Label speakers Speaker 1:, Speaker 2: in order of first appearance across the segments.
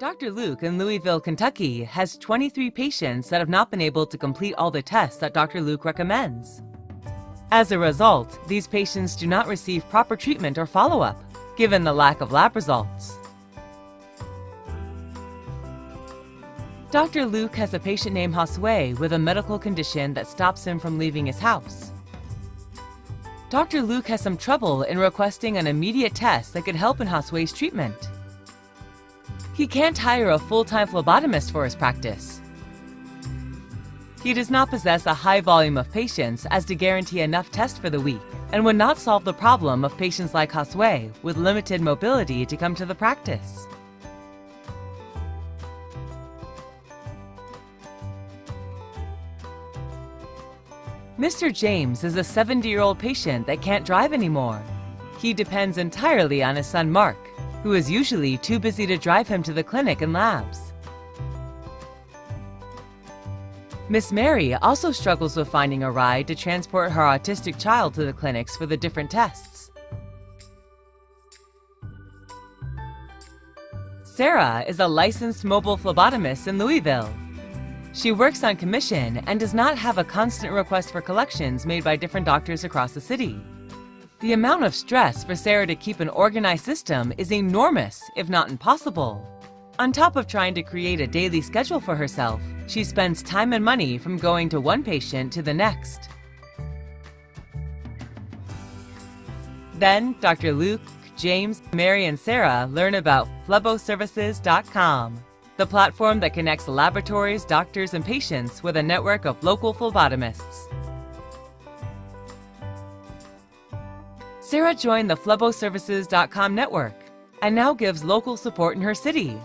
Speaker 1: Dr. Luke in Louisville, Kentucky has 23 patients that have not been able to complete all the tests that Dr. Luke recommends. As a result, these patients do not receive proper treatment or follow-up, given the lack of lab results. Dr. Luke has a patient named Josue with a medical condition that stops him from leaving his house. Dr. Luke has some trouble in requesting an immediate test that could help in Josue's treatment. He can't hire a full-time phlebotomist for his practice. He does not possess a high volume of patients as to guarantee enough tests for the week, and would not solve the problem of patients like Josue with limited mobility to come to the practice. Mr. James is a 70-year-old patient that can't drive anymore. He depends entirely on his son Mark, who is usually too busy to drive him to the clinic and labs. Miss Mary also struggles with finding a ride to transport her autistic child to the clinics for the different tests. Sarah is a licensed mobile phlebotomist in Louisville. She works on commission and does not have a constant request for collections made by different doctors across the city. The amount of stress for Sarah to keep an organized system is enormous, if not impossible. On top of trying to create a daily schedule for herself, she spends time and money from going to one patient to the next. Then, Dr. Luke, James, Mary, and Sarah learn about Phleboservices.com, the platform that connects laboratories, doctors, and patients with a network of local phlebotomists. Sarah joined the Phleboservices.com network and now gives local support in her city.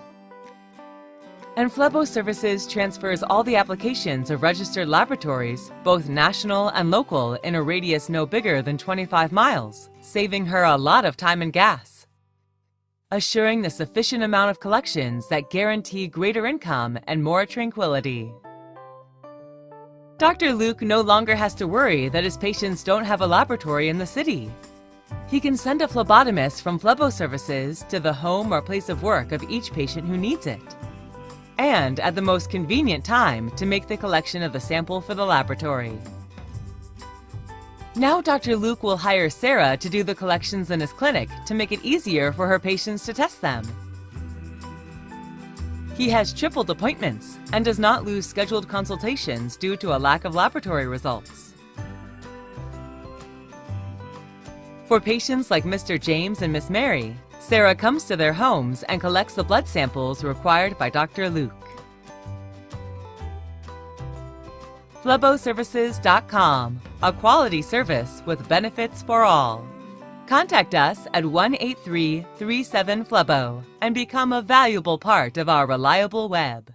Speaker 1: And Phleboservices transfers all the applications of registered laboratories, both national and local, in a radius no bigger than 25 miles, saving her a lot of time and gas, assuring the sufficient amount of collections that guarantee greater income and more tranquility. Dr. Luke no longer has to worry that his patients don't have a laboratory in the city. He can send a phlebotomist from Phleboservices to the home or place of work of each patient who needs it, and at the most convenient time to make the collection of the sample for the laboratory. Now Dr. Luke will hire Sarah to do the collections in his clinic to make it easier for her patients to test them. He has tripled appointments and does not lose scheduled consultations due to a lack of laboratory results. For patients like Mr. James and Miss Mary, Sarah comes to their homes and collects the blood samples required by Dr. Luke. Phleboservices.com, a quality service with benefits for all. Contact us at 1-83-37-PHLEBO and become a valuable part of our reliable web.